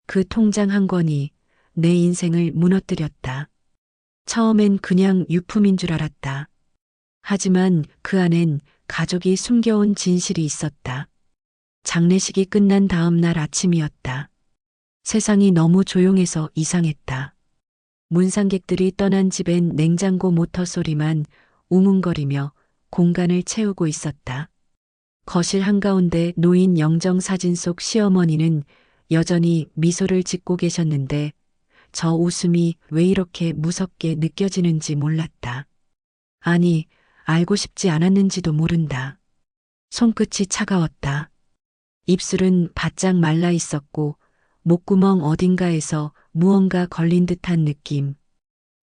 그 통장 한 권이 내 인생을 무너뜨렸다. 처음엔 그냥 유품인 줄 알았다. 하지만 그 안엔 가족이 숨겨온 진실이 있었다. 장례식이 끝난 다음 날 아침이었다. 세상이 너무 조용해서 이상했다. 문상객들이 떠난 집엔 냉장고 모터 소리만 웅웅거리며 공간을 채우고 있었다. 거실 한가운데 놓인 영정사진 속 시어머니는 여전히 미소를 짓고 계셨는데 저 웃음이 왜 이렇게 무섭게 느껴지는지 몰랐다. 아니, 알고 싶지 않았는지도 모른다. 손끝이 차가웠다. 입술은 바짝 말라 있었고 목구멍 어딘가에서 무언가 걸린 듯한 느낌.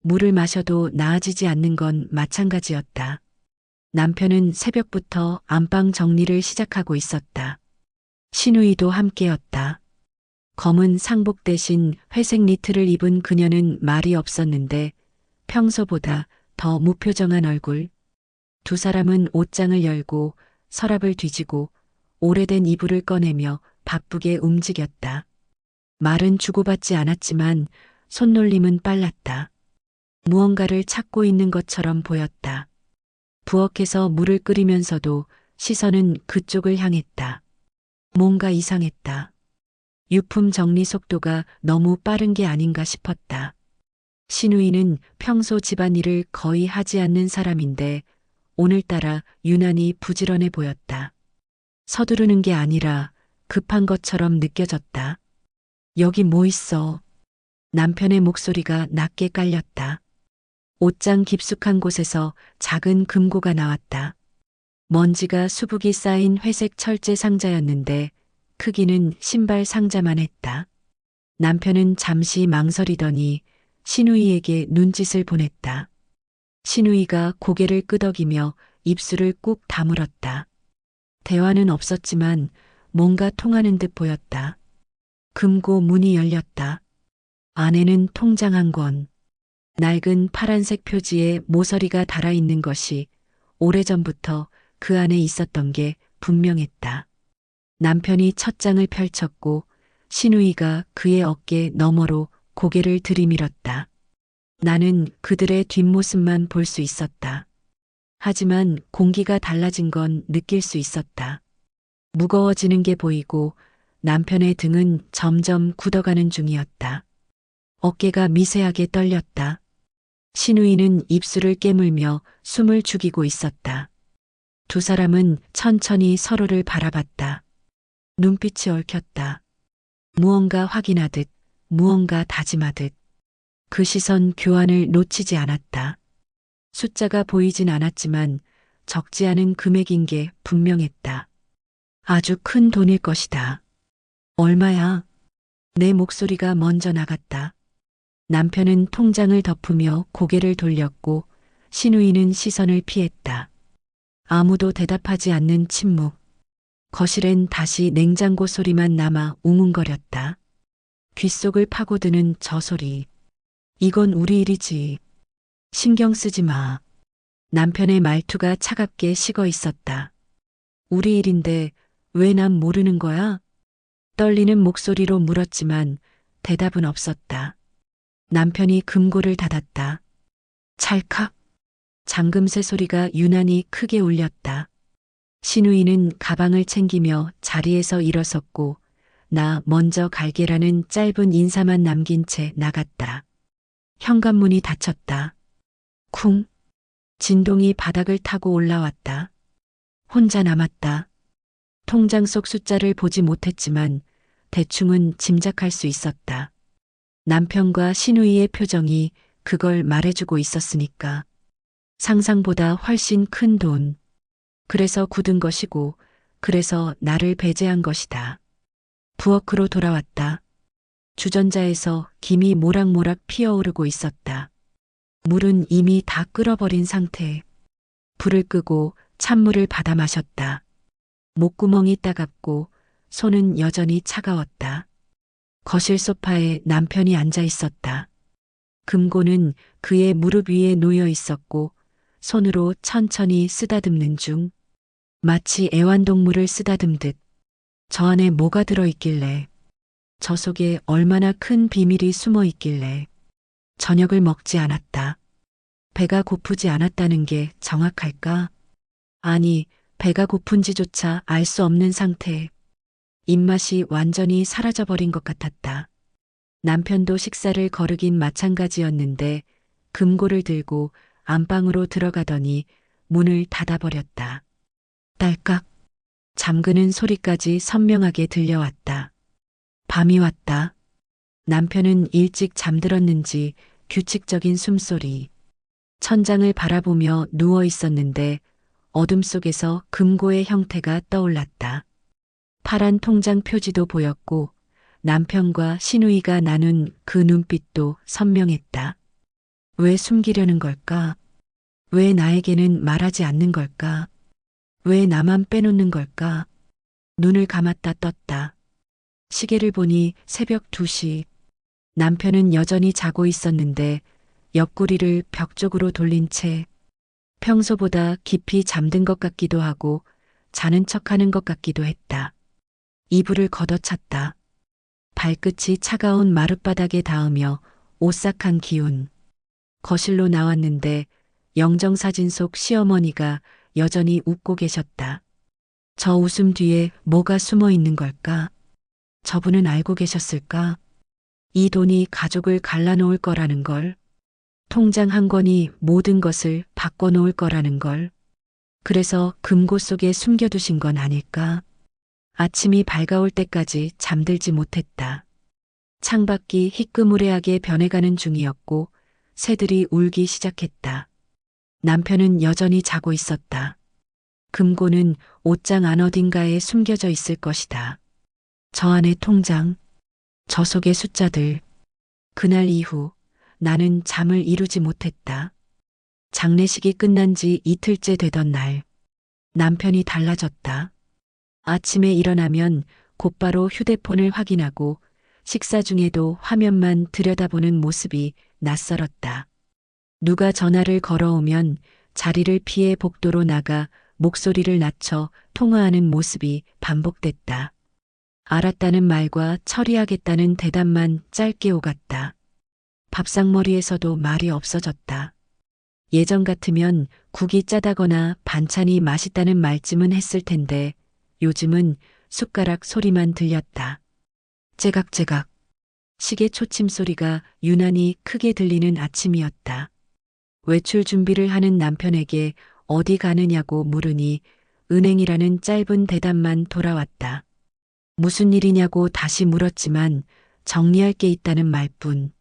물을 마셔도 나아지지 않는 건 마찬가지였다. 남편은 새벽부터 안방 정리를 시작하고 있었다. 시누이도 함께였다. 검은 상복 대신 회색 니트를 입은 그녀는 말이 없었는데 평소보다 더 무표정한 얼굴. 두 사람은 옷장을 열고 서랍을 뒤지고 오래된 이불을 꺼내며 바쁘게 움직였다. 말은 주고받지 않았지만 손놀림은 빨랐다. 무언가를 찾고 있는 것처럼 보였다. 부엌에서 물을 끓이면서도 시선은 그쪽을 향했다. 뭔가 이상했다. 유품 정리 속도가 너무 빠른 게 아닌가 싶었다. 시누이는 평소 집안일을 거의 하지 않는 사람인데 오늘따라 유난히 부지런해 보였다. 서두르는 게 아니라 급한 것처럼 느껴졌다. 여기 뭐 있어? 남편의 목소리가 낮게 깔렸다. 옷장 깊숙한 곳에서 작은 금고가 나왔다. 먼지가 수북이 쌓인 회색 철제 상자였는데 크기는 신발 상자만 했다. 남편은 잠시 망설이더니 시누이에게 눈짓을 보냈다. 시누이가 고개를 끄덕이며 입술을 꾹 다물었다. 대화는 없었지만 뭔가 통하는 듯 보였다. 금고 문이 열렸다. 안에는 통장 한 권. 낡은 파란색 표지에 모서리가 달아있는 것이 오래전부터 그 안에 있었던 게 분명했다. 남편이 첫 장을 펼쳤고 시누이가 그의 어깨 너머로 고개를 들이밀었다. 나는 그들의 뒷모습만 볼 수 있었다. 하지만 공기가 달라진 건 느낄 수 있었다. 무거워지는 게 보이고 남편의 등은 점점 굳어가는 중이었다. 어깨가 미세하게 떨렸다. 시누이는 입술을 깨물며 숨을 죽이고 있었다. 두 사람은 천천히 서로를 바라봤다. 눈빛이 얽혔다. 무언가 확인하듯, 무언가 다짐하듯. 그 시선 교환을 놓치지 않았다. 숫자가 보이진 않았지만 적지 않은 금액인 게 분명했다. 아주 큰 돈일 것이다. 얼마야? 내 목소리가 먼저 나갔다. 남편은 통장을 덮으며 고개를 돌렸고 시누이는 시선을 피했다. 아무도 대답하지 않는 침묵. 거실엔 다시 냉장고 소리만 남아 웅웅거렸다. 귓속을 파고드는 저 소리. 이건 우리 일이지. 신경 쓰지 마. 남편의 말투가 차갑게 식어 있었다. 우리 일인데 왜 난 모르는 거야? 떨리는 목소리로 물었지만 대답은 없었다. 남편이 금고를 닫았다. 찰칵. 잠금새 소리가 유난히 크게 울렸다. 시누이는 가방을 챙기며 자리에서 일어섰고 나 먼저 갈게라는 짧은 인사만 남긴 채 나갔다. 현관문이 닫혔다. 쿵. 진동이 바닥을 타고 올라왔다. 혼자 남았다. 통장 속 숫자를 보지 못했지만 대충은 짐작할 수 있었다. 남편과 시누이의 표정이 그걸 말해주고 있었으니까. 상상보다 훨씬 큰 돈. 그래서 굳은 것이고, 그래서 나를 배제한 것이다. 부엌으로 돌아왔다. 주전자에서 김이 모락모락 피어오르고 있었다. 물은 이미 다 끓어버린 상태. 불을 끄고 찬물을 받아 마셨다. 목구멍이 따갑고 손은 여전히 차가웠다. 거실 소파에 남편이 앉아 있었다. 금고는 그의 무릎 위에 놓여 있었고 손으로 천천히 쓰다듬는 중. 마치 애완동물을 쓰다듬듯. 저 안에 뭐가 들어있길래. 저 속에 얼마나 큰 비밀이 숨어 있길래 저녁을 먹지 않았다. 배가 고프지 않았다는 게 정확할까? 아니, 배가 고픈지조차 알 수 없는 상태. 입맛이 완전히 사라져버린 것 같았다. 남편도 식사를 거르긴 마찬가지였는데 금고를 들고 안방으로 들어가더니 문을 닫아버렸다. 딸깍 잠그는 소리까지 선명하게 들려왔다. 밤이 왔다. 남편은 일찍 잠들었는지 규칙적인 숨소리. 천장을 바라보며 누워 있었는데 어둠 속에서 금고의 형태가 떠올랐다. 파란 통장 표지도 보였고 남편과 시누이가 나눈 그 눈빛도 선명했다. 왜 숨기려는 걸까? 왜 나에게는 말하지 않는 걸까? 왜 나만 빼놓는 걸까? 눈을 감았다 떴다. 시계를 보니 새벽 2시. 남편은 여전히 자고 있었는데 옆구리를 벽 쪽으로 돌린 채 평소보다 깊이 잠든 것 같기도 하고 자는 척하는 것 같기도 했다. 이불을 걷어찼다. 발끝이 차가운 마룻바닥에 닿으며 오싹한 기운. 거실로 나왔는데 영정사진 속 시어머니가 여전히 웃고 계셨다. 저 웃음 뒤에 뭐가 숨어 있는 걸까? 저분은 알고 계셨을까? 이 돈이 가족을 갈라놓을 거라는 걸. 통장 한 권이 모든 것을 바꿔놓을 거라는 걸. 그래서 금고 속에 숨겨두신 건 아닐까? 아침이 밝아올 때까지 잠들지 못했다. 창밖이 희끄무레하게 변해가는 중이었고 새들이 울기 시작했다. 남편은 여전히 자고 있었다. 금고는 옷장 안 어딘가에 숨겨져 있을 것이다. 저 안의 통장, 저 속의 숫자들. 그날 이후 나는 잠을 이루지 못했다. 장례식이 끝난 지 이틀째 되던 날, 남편이 달라졌다. 아침에 일어나면 곧바로 휴대폰을 확인하고 식사 중에도 화면만 들여다보는 모습이 낯설었다. 누가 전화를 걸어오면 자리를 피해 복도로 나가 목소리를 낮춰 통화하는 모습이 반복됐다. 알았다는 말과 처리하겠다는 대답만 짧게 오갔다. 밥상머리에서도 말이 없어졌다. 예전 같으면 국이 짜다거나 반찬이 맛있다는 말쯤은 했을 텐데 요즘은 숟가락 소리만 들렸다. 제각제각. 시계 초침 소리가 유난히 크게 들리는 아침이었다. 외출 준비를 하는 남편에게 어디 가느냐고 물으니 은행이라는 짧은 대답만 돌아왔다. 무슨 일이냐고 다시 물었지만 정리할 게 있다는 말뿐.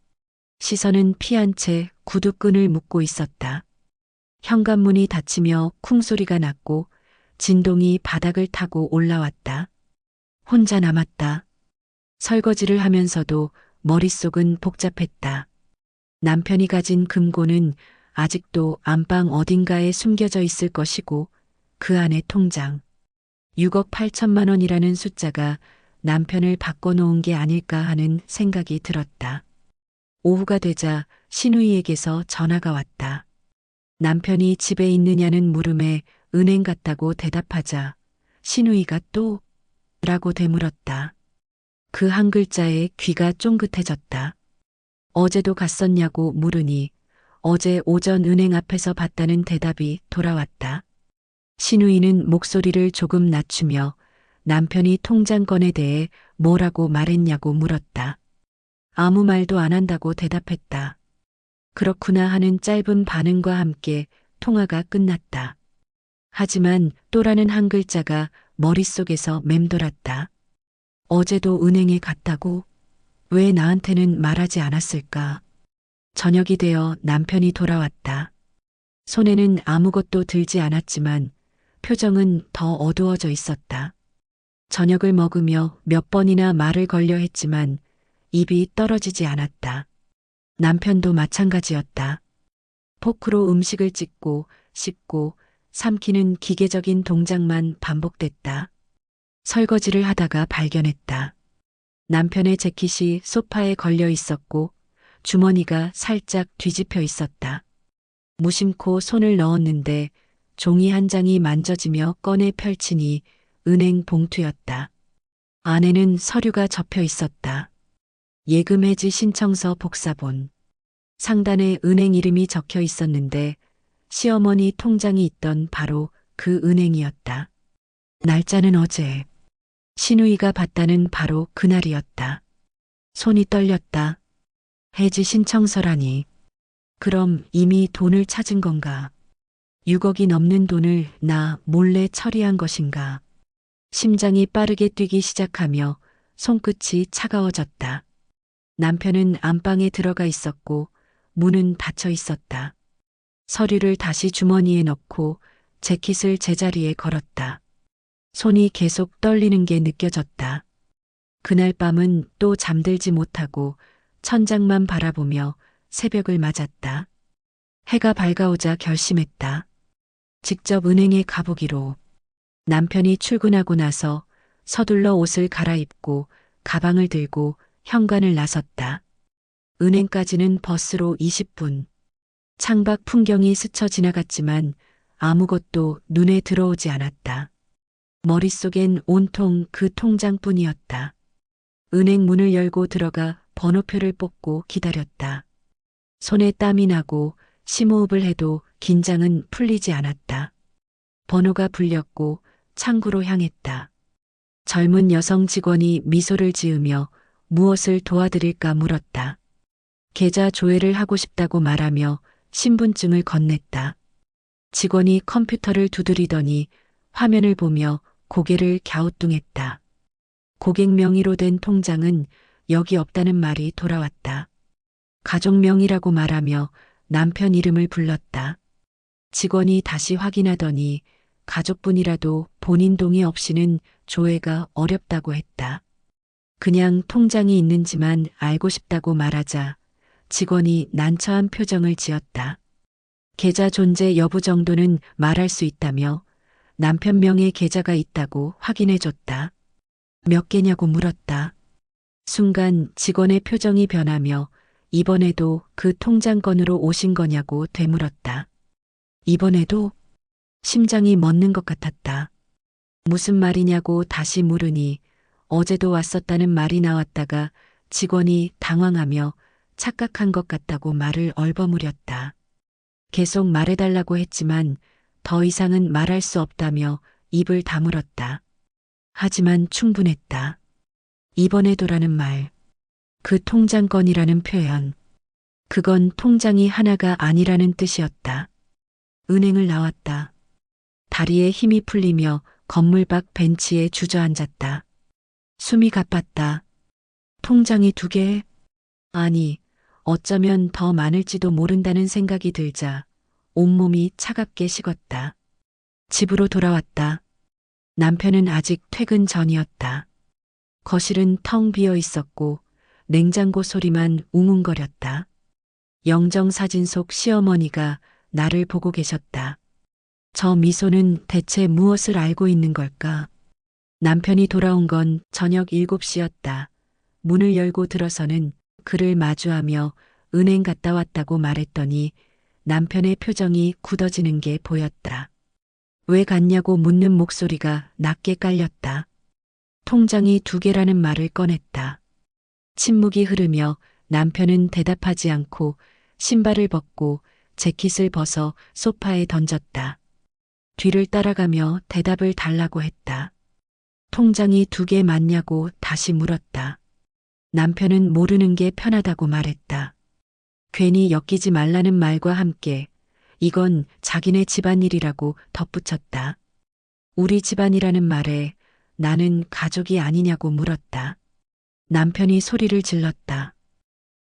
시선은 피한 채 구두끈을 묶고 있었다. 현관문이 닫히며 쿵 소리가 났고 진동이 바닥을 타고 올라왔다. 혼자 남았다. 설거지를 하면서도 머릿속은 복잡했다. 남편이 가진 금고는 아직도 안방 어딘가에 숨겨져 있을 것이고 그 안에 통장. 6억 8천만 원이라는 숫자가 남편을 바꿔놓은 게 아닐까 하는 생각이 들었다. 오후가 되자 시누이에게서 전화가 왔다. 남편이 집에 있느냐는 물음에 은행 갔다고 대답하자 시누이가 또? 라고 되물었다. 그 한 글자에 귀가 쫑긋해졌다. 어제도 갔었냐고 물으니 어제 오전 은행 앞에서 봤다는 대답이 돌아왔다. 시누이는 목소리를 조금 낮추며 남편이 통장건에 대해 뭐라고 말했냐고 물었다. 아무 말도 안 한다고 대답했다. 그렇구나 하는 짧은 반응과 함께 통화가 끝났다. 하지만 또라는 한 글자가 머릿속에서 맴돌았다. 어제도 은행에 갔다고? 왜 나한테는 말하지 않았을까? 저녁이 되어 남편이 돌아왔다. 손에는 아무것도 들지 않았지만 표정은 더 어두워져 있었다. 저녁을 먹으며 몇 번이나 말을 걸려 했지만 입이 떨어지지 않았다. 남편도 마찬가지였다. 포크로 음식을 찍고 씹고 삼키는 기계적인 동작만 반복됐다. 설거지를 하다가 발견했다. 남편의 재킷이 소파에 걸려 있었고 주머니가 살짝 뒤집혀 있었다. 무심코 손을 넣었는데 종이 한 장이 만져지며 꺼내 펼치니 은행 봉투였다. 안에는 서류가 접혀 있었다. 예금 해지 신청서 복사본. 상단에 은행 이름이 적혀 있었는데 시어머니 통장이 있던 바로 그 은행이었다. 날짜는 어제. 신우이가 봤다는 바로 그날이었다. 손이 떨렸다. 해지 신청서라니. 그럼 이미 돈을 찾은 건가? 6억이 넘는 돈을 나 몰래 처리한 것인가? 심장이 빠르게 뛰기 시작하며 손끝이 차가워졌다. 남편은 안방에 들어가 있었고 문은 닫혀 있었다. 서류를 다시 주머니에 넣고 재킷을 제자리에 걸었다. 손이 계속 떨리는 게 느껴졌다. 그날 밤은 또 잠들지 못하고 천장만 바라보며 새벽을 맞았다. 해가 밝아오자 결심했다. 직접 은행에 가보기로. 남편이 출근하고 나서 서둘러 옷을 갈아입고 가방을 들고 현관을 나섰다. 은행까지는 버스로 20분. 창밖 풍경이 스쳐 지나갔지만 아무것도 눈에 들어오지 않았다. 머릿속엔 온통 그 통장뿐이었다. 은행 문을 열고 들어가 번호표를 뽑고 기다렸다. 손에 땀이 나고 심호흡을 해도 긴장은 풀리지 않았다. 번호가 불렸고 창구로 향했다. 젊은 여성 직원이 미소를 지으며 무엇을 도와드릴까 물었다. 계좌 조회를 하고 싶다고 말하며 신분증을 건넸다. 직원이 컴퓨터를 두드리더니 화면을 보며 고개를 갸우뚱했다. 고객 명의로 된 통장은 여기 없다는 말이 돌아왔다. 가족 명의라고 말하며 남편 이름을 불렀다. 직원이 다시 확인하더니 가족분이라도 본인 동의 없이는 조회가 어렵다고 했다. 그냥 통장이 있는지만 알고 싶다고 말하자 직원이 난처한 표정을 지었다. 계좌 존재 여부 정도는 말할 수 있다며 남편 명의 계좌가 있다고 확인해줬다. 몇 개냐고 물었다. 순간 직원의 표정이 변하며 이번에도 그 통장 건으로 오신 거냐고 되물었다. 이번에도? 심장이 멎는 것 같았다. 무슨 말이냐고 다시 물으니 어제도 왔었다는 말이 나왔다가 직원이 당황하며 착각한 것 같다고 말을 얼버무렸다. 계속 말해달라고 했지만 더 이상은 말할 수 없다며 입을 다물었다. 하지만 충분했다. 이번에도라는 말, 그 통장 건이라는 표현, 그건 통장이 하나가 아니라는 뜻이었다. 은행을 나왔다. 다리에 힘이 풀리며 건물 밖 벤치에 주저앉았다. 숨이 가빴다. 통장이 2개? 아니, 어쩌면 더 많을지도 모른다는 생각이 들자 온몸이 차갑게 식었다. 집으로 돌아왔다. 남편은 아직 퇴근 전이었다. 거실은 텅 비어 있었고 냉장고 소리만 웅웅거렸다. 영정사진 속 시어머니가 나를 보고 계셨다. 저 미소는 대체 무엇을 알고 있는 걸까? 남편이 돌아온 건 저녁 7시였다. 문을 열고 들어서는 그를 마주하며 은행 갔다 왔다고 말했더니 남편의 표정이 굳어지는 게 보였다. 왜 갔냐고 묻는 목소리가 낮게 깔렸다. 통장이 2개라는 말을 꺼냈다. 침묵이 흐르며 남편은 대답하지 않고 신발을 벗고 재킷을 벗어 소파에 던졌다. 뒤를 따라가며 대답을 달라고 했다. 통장이 2개 맞냐고 다시 물었다. 남편은 모르는 게 편하다고 말했다. 괜히 엮이지 말라는 말과 함께 이건 자기네 집안일이라고 덧붙였다. 우리 집안이라는 말에 나는 가족이 아니냐고 물었다. 남편이 소리를 질렀다.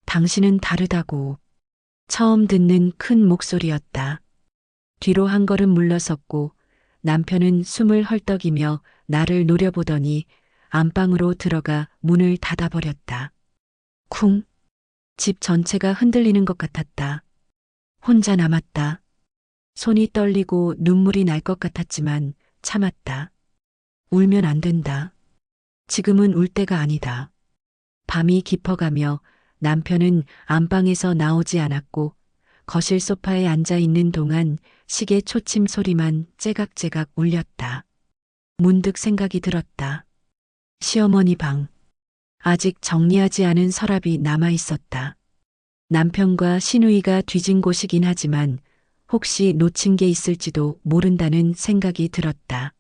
당신은 다르다고. 처음 듣는 큰 목소리였다. 뒤로 한 걸음 물러섰고 남편은 숨을 헐떡이며 나를 노려보더니 안방으로 들어가 문을 닫아버렸다. 쿵. 집 전체가 흔들리는 것 같았다. 혼자 남았다. 손이 떨리고 눈물이 날 것 같았지만 참았다. 울면 안 된다. 지금은 울 때가 아니다. 밤이 깊어가며 남편은 안방에서 나오지 않았고 거실 소파에 앉아 있는 동안 시계 초침 소리만 째각째각 울렸다. 문득 생각이 들었다. 시어머니 방. 아직 정리하지 않은 서랍이 남아 있었다. 남편과 시누이가 뒤진 곳이긴 하지만 혹시 놓친 게 있을지도 모른다는 생각이 들었다.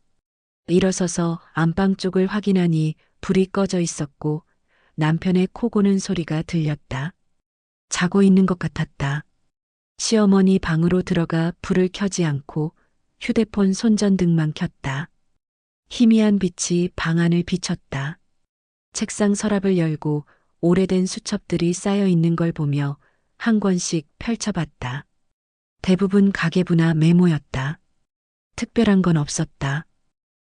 일어서서 안방 쪽을 확인하니 불이 꺼져 있었고 남편의 코 고는 소리가 들렸다. 자고 있는 것 같았다. 시어머니 방으로 들어가 불을 켜지 않고 휴대폰 손전등만 켰다. 희미한 빛이 방 안을 비쳤다. 책상 서랍을 열고 오래된 수첩들이 쌓여 있는 걸 보며 한 권씩 펼쳐봤다. 대부분 가계부나 메모였다. 특별한 건 없었다.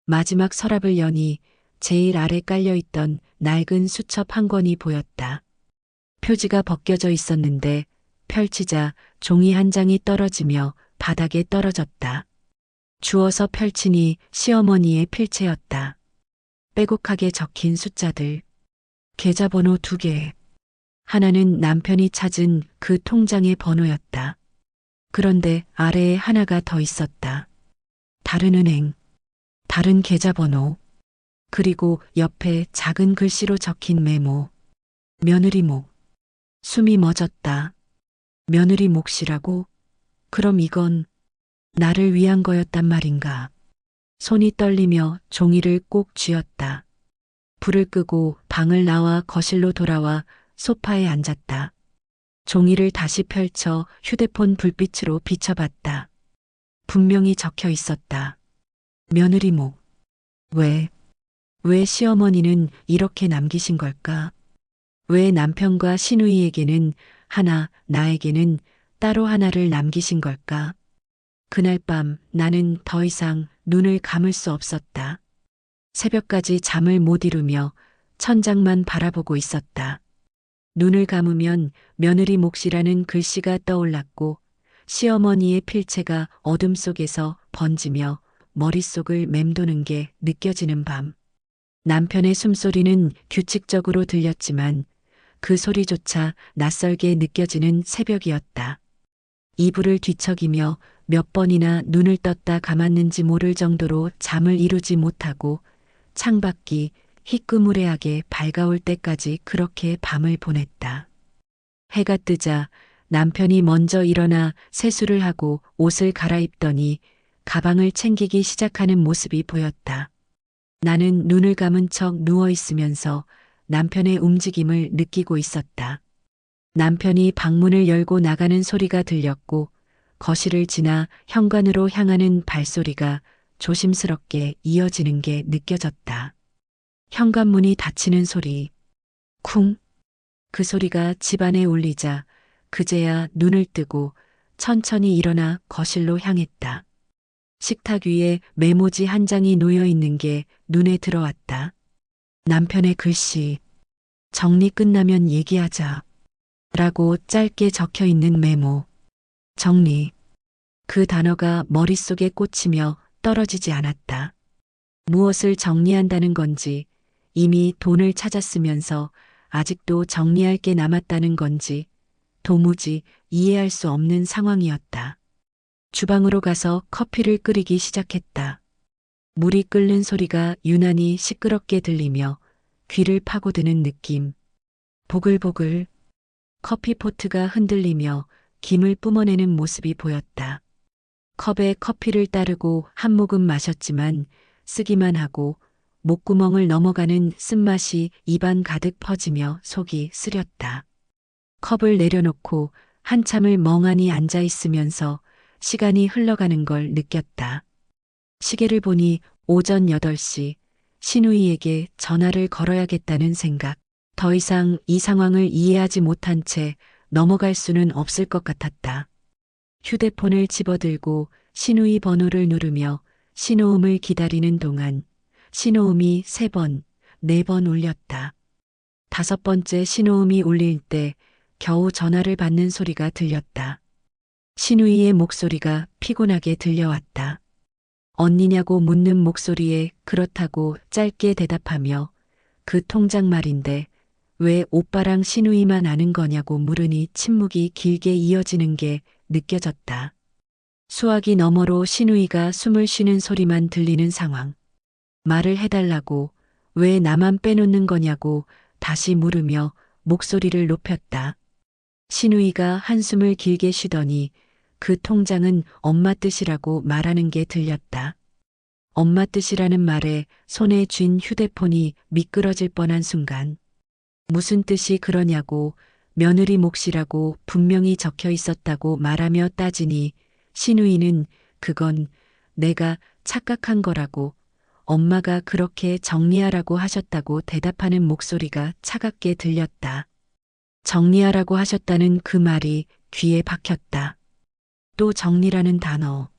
마지막 서랍을 여니 제일 아래 깔려있던 낡은 수첩 한 권이 보였다. 표지가 벗겨져 있었는데 펼치자 종이 한 장이 떨어지며 바닥에 떨어졌다. 주워서 펼치니 시어머니의 필체였다. 빼곡하게 적힌 숫자들. 계좌번호 2개. 하나는 남편이 찾은 그 통장의 번호였다. 그런데 아래에 하나가 더 있었다. 다른 은행, 다른 계좌번호, 그리고 옆에 작은 글씨로 적힌 메모. 며느리 목. 숨이 멎었다. 며느리 몫이라고? 그럼 이건 나를 위한 거였단 말인가? 손이 떨리며 종이를 꼭 쥐었다. 불을 끄고 방을 나와 거실로 돌아와 소파에 앉았다. 종이를 다시 펼쳐 휴대폰 불빛으로 비춰봤다. 분명히 적혀 있었다. 며느리 목. 왜 시어머니는 이렇게 남기신 걸까? 왜 남편과 시누이에게는 하나, 나에게는 따로 하나를 남기신 걸까? 그날 밤 나는 더 이상 눈을 감을 수 없었다. 새벽까지 잠을 못 이루며 천장만 바라보고 있었다. 눈을 감으면 며느리 몫이라는 글씨가 떠올랐고 시어머니의 필체가 어둠 속에서 번지며 머릿속을 맴도는 게 느껴지는 밤. 남편의 숨소리는 규칙적으로 들렸지만 그 소리조차 낯설게 느껴지는 새벽이었다. 이불을 뒤척이며 몇 번이나 눈을 떴다 감았는지 모를 정도로 잠을 이루지 못하고 창밖이 희끄무레하게 밝아올 때까지 그렇게 밤을 보냈다. 해가 뜨자 남편이 먼저 일어나 세수를 하고 옷을 갈아입더니 가방을 챙기기 시작하는 모습이 보였다. 나는 눈을 감은 척 누워 있으면서 남편의 움직임을 느끼고 있었다. 남편이 방문을 열고 나가는 소리가 들렸고 거실을 지나 현관으로 향하는 발소리가 조심스럽게 이어지는 게 느껴졌다. 현관문이 닫히는 소리. 쿵. 그 소리가 집안에 울리자 그제야 눈을 뜨고 천천히 일어나 거실로 향했다. 식탁 위에 메모지 한 장이 놓여 있는 게 눈에 들어왔다. 남편의 글씨. 정리 끝나면 얘기하자. 라고 짧게 적혀 있는 메모. 정리. 그 단어가 머릿속에 꽂히며 떨어지지 않았다. 무엇을 정리한다는 건지, 이미 돈을 찾았으면서 아직도 정리할 게 남았다는 건지 도무지 이해할 수 없는 상황이었다. 주방으로 가서 커피를 끓이기 시작했다. 물이 끓는 소리가 유난히 시끄럽게 들리며 귀를 파고드는 느낌. 보글보글. 커피포트가 흔들리며 김을 뿜어내는 모습이 보였다. 컵에 커피를 따르고 한 모금 마셨지만 쓰기만 하고 목구멍을 넘어가는 쓴맛이 입안 가득 퍼지며 속이 쓰렸다. 컵을 내려놓고 한참을 멍하니 앉아 있으면서 시간이 흘러가는 걸 느꼈다. 시계를 보니 오전 8시, 시누이에게 전화를 걸어야겠다는 생각. 더 이상 이 상황을 이해하지 못한 채 넘어갈 수는 없을 것 같았다. 휴대폰을 집어들고 시누이 번호를 누르며 신호음을 기다리는 동안 신호음이 3번, 4번 울렸다. 5번째 신호음이 울릴 때 겨우 전화를 받는 소리가 들렸다. 시누이의 목소리가 피곤하게 들려왔다. 언니냐고 묻는 목소리에 그렇다고 짧게 대답하며 그 통장 말인데 왜 오빠랑 시누이만 아는 거냐고 물으니 침묵이 길게 이어지는 게 느껴졌다. 수화기 너머로 시누이가 숨을 쉬는 소리만 들리는 상황. 말을 해달라고 왜 나만 빼놓는 거냐고 다시 물으며 목소리를 높였다. 신우이가 한숨을 길게 쉬더니 그 통장은 엄마 뜻이라고 말하는 게 들렸다. 엄마 뜻이라는 말에 손에 쥔 휴대폰이 미끄러질 뻔한 순간 무슨 뜻이 그러냐고 며느리 몫이라고 분명히 적혀 있었다고 말하며 따지니 신우이는 그건 내가 착각한 거라고 엄마가 그렇게 정리하라고 하셨다고 대답하는 목소리가 차갑게 들렸다. 정리하라고 하셨다는 그 말이 귀에 박혔다. 또 정리라는 단어.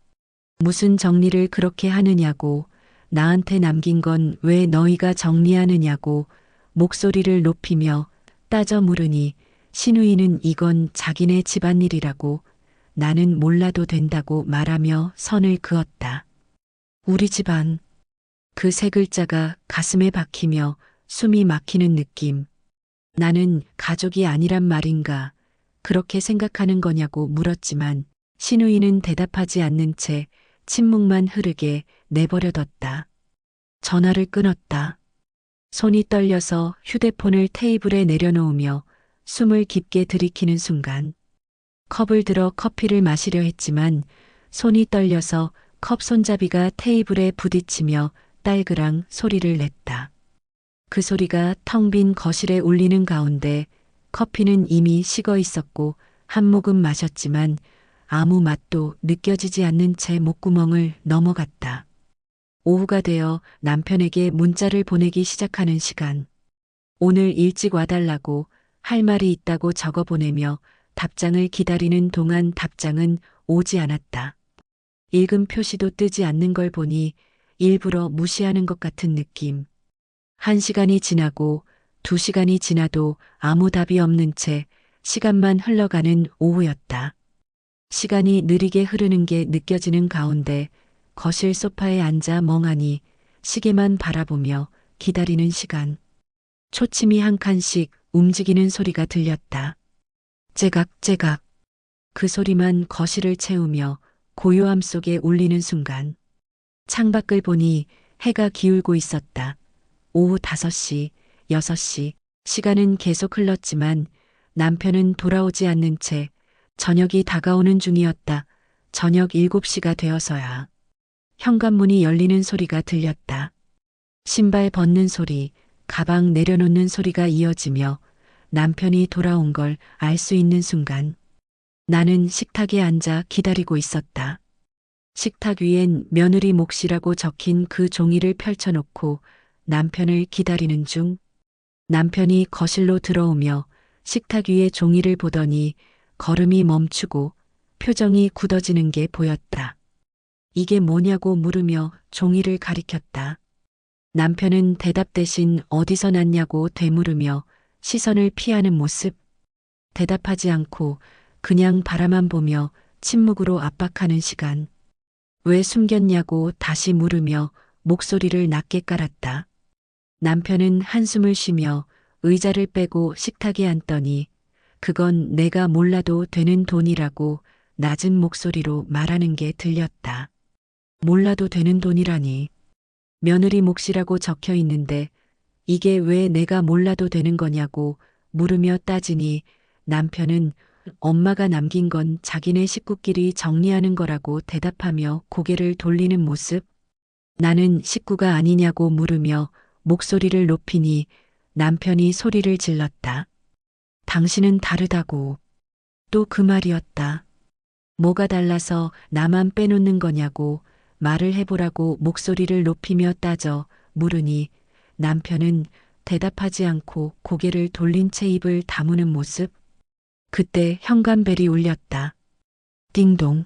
무슨 정리를 그렇게 하느냐고 나한테 남긴 건 왜 너희가 정리하느냐고 목소리를 높이며 따져 물으니 신우이는 이건 자기네 집안일이라고 나는 몰라도 된다고 말하며 선을 그었다. 우리 집안. 그 세 글자가 가슴에 박히며 숨이 막히는 느낌. 나는 가족이 아니란 말인가 그렇게 생각하는 거냐고 물었지만 신우이는 대답하지 않는 채 침묵만 흐르게 내버려뒀다. 전화를 끊었다. 손이 떨려서 휴대폰을 테이블에 내려놓으며 숨을 깊게 들이키는 순간 컵을 들어 커피를 마시려 했지만 손이 떨려서 컵 손잡이가 테이블에 부딪히며 딸그랑 소리를 냈다. 그 소리가 텅 빈 거실에 울리는 가운데 커피는 이미 식어 있었고 한 모금 마셨지만 아무 맛도 느껴지지 않는 채 목구멍을 넘어갔다. 오후가 되어 남편에게 문자를 보내기 시작하는 시간. 오늘 일찍 와달라고 할 말이 있다고 적어 보내며 답장을 기다리는 동안 답장은 오지 않았다. 읽음 표시도 뜨지 않는 걸 보니 일부러 무시하는 것 같은 느낌. 1시간이 지나고 2시간이 지나도 아무 답이 없는 채 시간만 흘러가는 오후였다. 시간이 느리게 흐르는 게 느껴지는 가운데 거실 소파에 앉아 멍하니 시계만 바라보며 기다리는 시간. 초침이 한 칸씩 움직이는 소리가 들렸다. 째각째각. 그 소리만 거실을 채우며 고요함 속에 울리는 순간. 창밖을 보니 해가 기울고 있었다. 오후 5시, 6시. 시간은 계속 흘렀지만 남편은 돌아오지 않는 채 저녁이 다가오는 중이었다. 저녁 7시가 되어서야 현관문이 열리는 소리가 들렸다. 신발 벗는 소리, 가방 내려놓는 소리가 이어지며 남편이 돌아온 걸 알 수 있는 순간 나는 식탁에 앉아 기다리고 있었다. 식탁 위엔 며느리 몫이라고 적힌 그 종이를 펼쳐놓고 남편을 기다리는 중 남편이 거실로 들어오며 식탁 위의 종이를 보더니 걸음이 멈추고 표정이 굳어지는 게 보였다. 이게 뭐냐고 물으며 종이를 가리켰다. 남편은 대답 대신 어디서 났냐고 되물으며 시선을 피하는 모습. 대답하지 않고 그냥 바라만 보며 침묵으로 압박하는 시간. 왜 숨겼냐고 다시 물으며 목소리를 낮게 깔았다. 남편은 한숨을 쉬며 의자를 빼고 식탁에 앉더니 그건 내가 몰라도 되는 돈이라고 낮은 목소리로 말하는 게 들렸다. 몰라도 되는 돈이라니. 며느리 몫이라고 적혀 있는데 이게 왜 내가 몰라도 되는 거냐고 물으며 따지니 남편은 엄마가 남긴 건 자기네 식구끼리 정리하는 거라고 대답하며 고개를 돌리는 모습. 나는 식구가 아니냐고 물으며 목소리를 높이니 남편이 소리를 질렀다. 당신은 다르다고. 또 그 말이었다. 뭐가 달라서 나만 빼놓는 거냐고 말을 해보라고 목소리를 높이며 따져 물으니 남편은 대답하지 않고 고개를 돌린 채 입을 다무는 모습. 그때 현관벨이 울렸다. 띵동.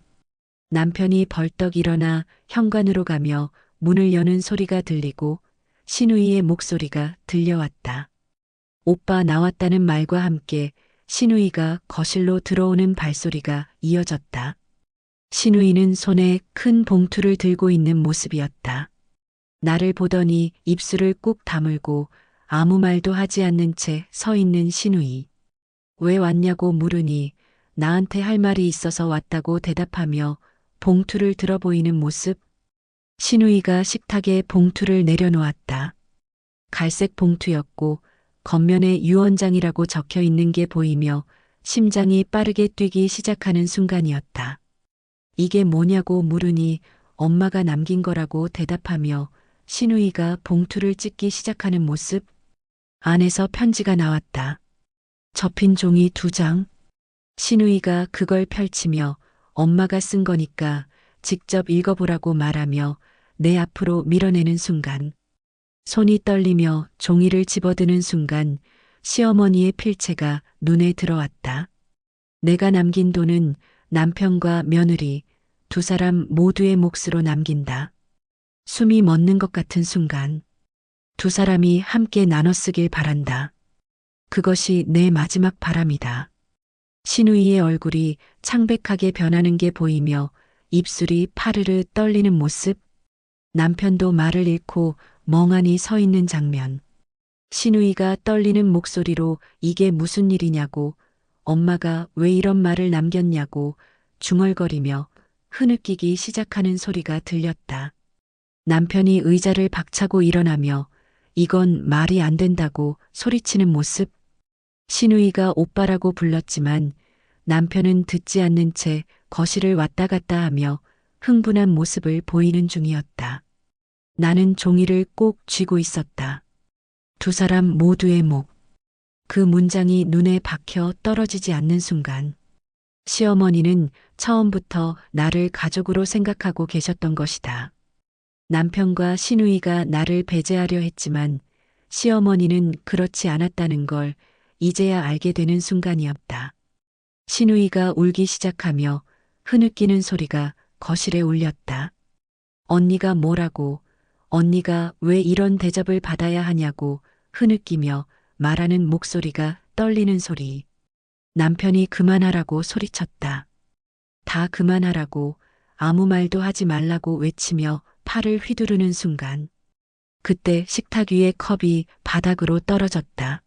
남편이 벌떡 일어나 현관으로 가며 문을 여는 소리가 들리고 신우이의 목소리가 들려왔다. 오빠 나왔다는 말과 함께 신우이가 거실로 들어오는 발소리가 이어졌다. 신우이는 손에 큰 봉투를 들고 있는 모습이었다. 나를 보더니 입술을 꾹 다물고 아무 말도 하지 않는 채 서 있는 신우이. 왜 왔냐고 물으니 나한테 할 말이 있어서 왔다고 대답하며 봉투를 들어 보이는 모습. 신우이가 식탁에 봉투를 내려놓았다. 갈색 봉투였고 겉면에 유언장이라고 적혀 있는 게 보이며 심장이 빠르게 뛰기 시작하는 순간이었다. 이게 뭐냐고 물으니 엄마가 남긴 거라고 대답하며 신우이가 봉투를 찢기 시작하는 모습. 안에서 편지가 나왔다. 접힌 종이 2장. 신우이가 그걸 펼치며 엄마가 쓴 거니까 직접 읽어보라고 말하며 내 앞으로 밀어내는 순간, 손이 떨리며 종이를 집어드는 순간 시어머니의 필체가 눈에 들어왔다. 내가 남긴 돈은 남편과 며느리 2사람 모두의 몫으로 남긴다. 숨이 멎는 것 같은 순간 2사람이 함께 나눠 쓰길 바란다. 그것이 내 마지막 바람이다. 신우이의 얼굴이 창백하게 변하는 게 보이며 입술이 파르르 떨리는 모습. 남편도 말을 잃고 멍하니 서 있는 장면. 신우이가 떨리는 목소리로 이게 무슨 일이냐고, 엄마가 왜 이런 말을 남겼냐고 중얼거리며 흐느끼기 시작하는 소리가 들렸다. 남편이 의자를 박차고 일어나며 이건 말이 안 된다고 소리치는 모습. 신우이가 오빠라고 불렀지만 남편은 듣지 않는 채 거실을 왔다 갔다 하며 흥분한 모습을 보이는 중이었다. 나는 종이를 꼭 쥐고 있었다. 2사람 모두의 목. 그 문장이 눈에 박혀 떨어지지 않는 순간 시어머니는 처음부터 나를 가족으로 생각하고 계셨던 것이다. 남편과 신우이가 나를 배제하려 했지만 시어머니는 그렇지 않았다는 걸 이제야 알게 되는 순간이었다. 신우이가 울기 시작하며 흐느끼는 소리가 거실에 울렸다. 언니가 뭐라고, 언니가 왜 이런 대접을 받아야 하냐고 흐느끼며 말하는 목소리가 떨리는 소리. 남편이 그만하라고 소리쳤다. 다 그만하라고, 아무 말도 하지 말라고 외치며 팔을 휘두르는 순간. 그때 식탁 위의 컵이 바닥으로 떨어졌다.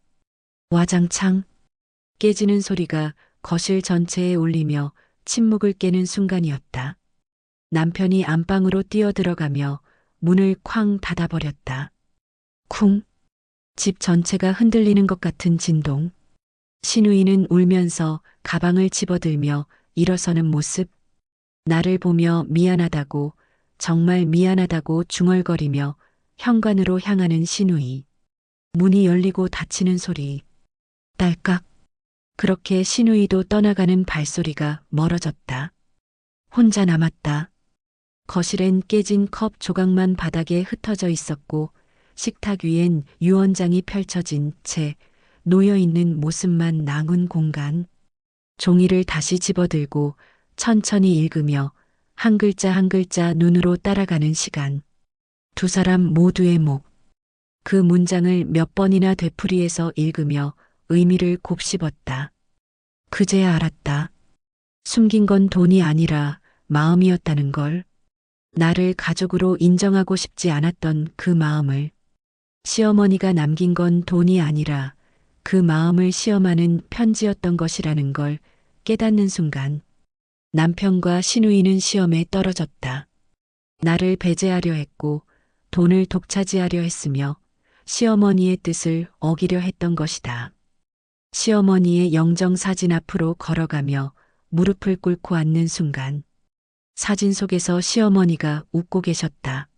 와장창 깨지는 소리가 거실 전체에 울리며 침묵을 깨는 순간이었다. 남편이 안방으로 뛰어들어가며 문을 쾅 닫아버렸다. 쿵. 집 전체가 흔들리는 것 같은 진동. 신우이는 울면서 가방을 집어들며 일어서는 모습. 나를 보며 미안하다고, 정말 미안하다고 중얼거리며 현관으로 향하는 신우이. 문이 열리고 닫히는 소리. 딸깍. 그렇게 신우이도 떠나가는 발소리가 멀어졌다. 혼자 남았다. 거실엔 깨진 컵 조각만 바닥에 흩어져 있었고 식탁 위엔 유언장이 펼쳐진 채 놓여있는 모습만 남은 공간. 종이를 다시 집어들고 천천히 읽으며 한 글자 한 글자 눈으로 따라가는 시간. 2사람 모두의 목. 그 문장을 몇 번이나 되풀이해서 읽으며 의미를 곱씹었다. 그제야 알았다. 숨긴 건 돈이 아니라 마음이었다는 걸. 나를 가족으로 인정하고 싶지 않았던 그 마음을. 시어머니가 남긴 건 돈이 아니라 그 마음을 시험하는 편지였던 것이라는 걸 깨닫는 순간 남편과 신우이는 시험에 떨어졌다. 나를 배제하려 했고 돈을 독차지하려 했으며 시어머니의 뜻을 어기려 했던 것이다. 시어머니의 영정사진 앞으로 걸어가며 무릎을 꿇고 앉는 순간 사진 속에서 시어머니가 웃고 계셨다.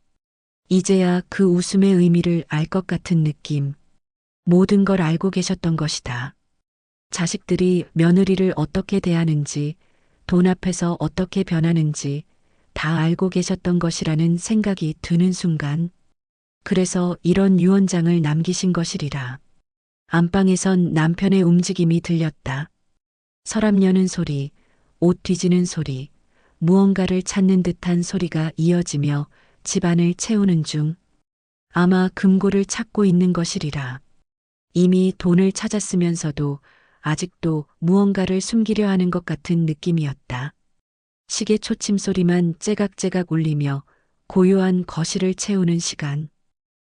이제야 그 웃음의 의미를 알 것 같은 느낌. 모든 걸 알고 계셨던 것이다. 자식들이 며느리를 어떻게 대하는지, 돈 앞에서 어떻게 변하는지 다 알고 계셨던 것이라는 생각이 드는 순간, 그래서 이런 유언장을 남기신 것이리라. 안방에선 남편의 움직임이 들렸다. 서랍 여는 소리, 옷 뒤지는 소리, 무언가를 찾는 듯한 소리가 이어지며 집안을 채우는 중. 아마 금고를 찾고 있는 것이리라. 이미 돈을 찾았으면서도 아직도 무언가를 숨기려 하는 것 같은 느낌이었다. 시계 초침 소리만 째각째각 울리며 고요한 거실을 채우는 시간.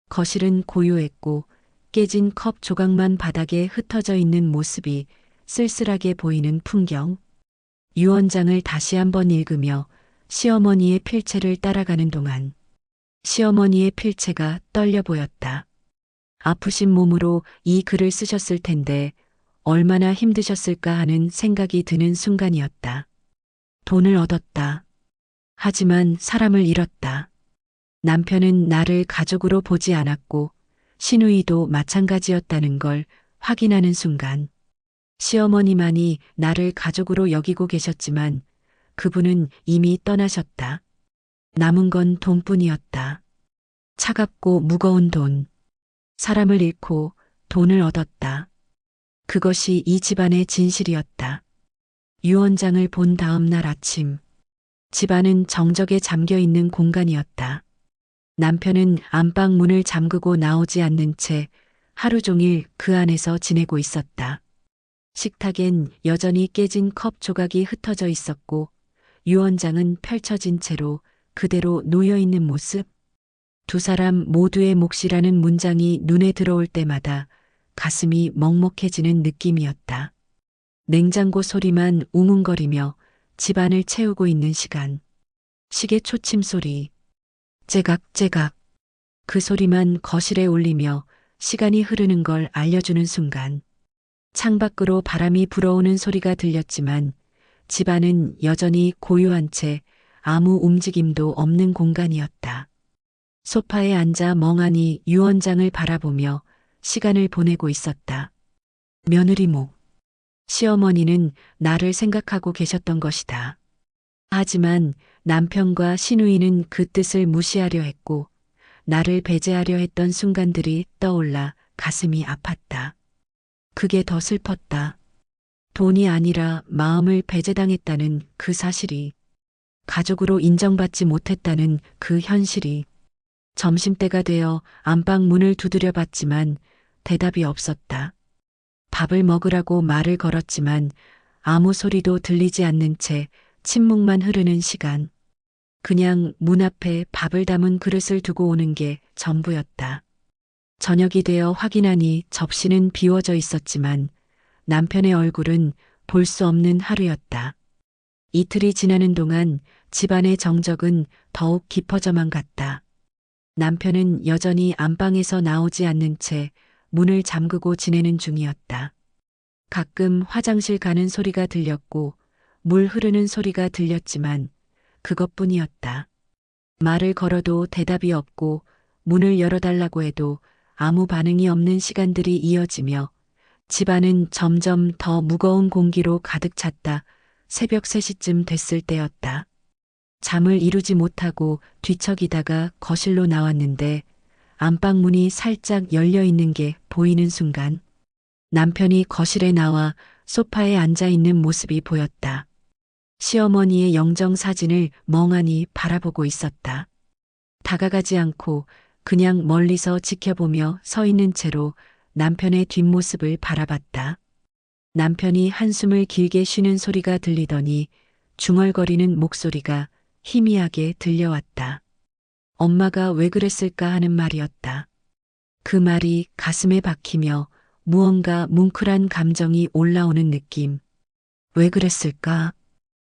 거실은 고요했고 깨진 컵 조각만 바닥에 흩어져 있는 모습이 쓸쓸하게 보이는 풍경. 유언장을 다시 한번 읽으며 시어머니의 필체를 따라가는 동안 시어머니의 필체가 떨려 보였다. 아프신 몸으로 이 글을 쓰셨을 텐데 얼마나 힘드셨을까 하는 생각이 드는 순간이었다. 돈을 얻었다. 하지만 사람을 잃었다. 남편은 나를 가족으로 보지 않았고 시누이도 마찬가지였다는 걸 확인하는 순간 시어머니만이 나를 가족으로 여기고 계셨지만 그분은 이미 떠나셨다. 남은 건 돈뿐이었다. 차갑고 무거운 돈. 사람을 잃고 돈을 얻었다. 그것이 이 집안의 진실이었다. 유언장을 본 다음 날 아침, 집안은 정적에 잠겨 있는 공간이었다. 남편은 안방 문을 잠그고 나오지 않는 채 하루 종일 그 안에서 지내고 있었다. 식탁엔 여전히 깨진 컵 조각이 흩어져 있었고 유언장은 펼쳐진 채로 그대로 놓여 있는 모습. 두 사람 모두의 몫이라는 문장이 눈에 들어올 때마다 가슴이 먹먹해지는 느낌이었다. 냉장고 소리만 웅웅거리며 집안을 채우고 있는 시간. 시계 초침 소리. 째각째각. 그 소리만 거실에 울리며 시간이 흐르는 걸 알려주는 순간. 창밖으로 바람이 불어오는 소리가 들렸지만 집안은 여전히 고요한 채 아무 움직임도 없는 공간이었다. 소파에 앉아 멍하니 유언장을 바라보며 시간을 보내고 있었다. 며느리 목. 시어머니는 나를 생각하고 계셨던 것이다. 하지만 남편과 시누이는 그 뜻을 무시하려 했고 나를 배제하려 했던 순간들이 떠올라 가슴이 아팠다. 그게 더 슬펐다. 돈이 아니라 마음을 배제당했다는 그 사실이, 가족으로 인정받지 못했다는 그 현실이. 점심때가 되어 안방 문을 두드려 봤지만 대답이 없었다. 밥을 먹으라고 말을 걸었지만 아무 소리도 들리지 않는 채 침묵만 흐르는 시간. 그냥 문 앞에 밥을 담은 그릇을 두고 오는 게 전부였다. 저녁이 되어 확인하니 접시는 비워져 있었지만 남편의 얼굴은 볼 수 없는 하루였다. 이틀이 지나는 동안 집안의 정적은 더욱 깊어져만 갔다. 남편은 여전히 안방에서 나오지 않는 채 문을 잠그고 지내는 중이었다. 가끔 화장실 가는 소리가 들렸고 물 흐르는 소리가 들렸지만 그것뿐이었다. 말을 걸어도 대답이 없고 문을 열어달라고 해도 아무 반응이 없는 시간들이 이어지며 집안은 점점 더 무거운 공기로 가득 찼다. 새벽 3시쯤 됐을 때였다. 잠을 이루지 못하고 뒤척이다가 거실로 나왔는데 안방 문이 살짝 열려 있는 게 보이는 순간 남편이 거실에 나와 소파에 앉아 있는 모습이 보였다. 시어머니의 영정 사진을 멍하니 바라보고 있었다. 다가가지 않고 그냥 멀리서 지켜보며 서 있는 채로 남편의 뒷모습을 바라봤다. 남편이 한숨을 길게 쉬는 소리가 들리더니 중얼거리는 목소리가 희미하게 들려왔다. 엄마가 왜 그랬을까 하는 말이었다. 그 말이 가슴에 박히며 무언가 뭉클한 감정이 올라오는 느낌. 왜 그랬을까?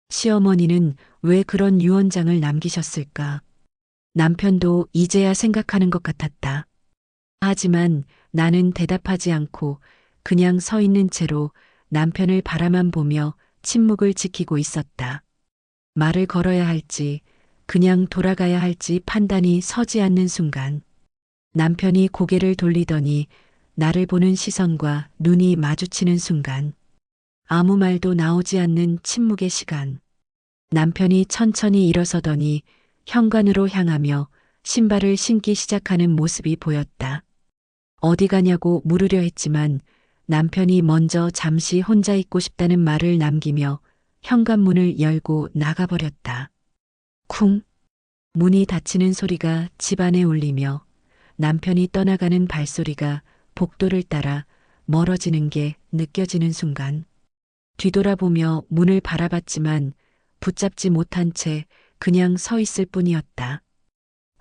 시어머니는 왜 그런 유언장을 남기셨을까? 남편도 이제야 생각하는 것 같았다. 하지만 나는 대답하지 않고 그냥 서 있는 채로 남편을 바라만 보며 침묵을 지키고 있었다. 말을 걸어야 할지 그냥 돌아가야 할지 판단이 서지 않는 순간 남편이 고개를 돌리더니 나를 보는 시선과 눈이 마주치는 순간 아무 말도 나오지 않는 침묵의 시간. 남편이 천천히 일어서더니 현관으로 향하며 신발을 신기 시작하는 모습이 보였다. 어디 가냐고 물으려 했지만 남편이 먼저 잠시 혼자 있고 싶다는 말을 남기며 현관문을 열고 나가버렸다. 쿵! 문이 닫히는 소리가 집안에 울리며 남편이 떠나가는 발소리가 복도를 따라 멀어지는 게 느껴지는 순간 뒤돌아보며 문을 바라봤지만 붙잡지 못한 채 그냥 서 있을 뿐이었다.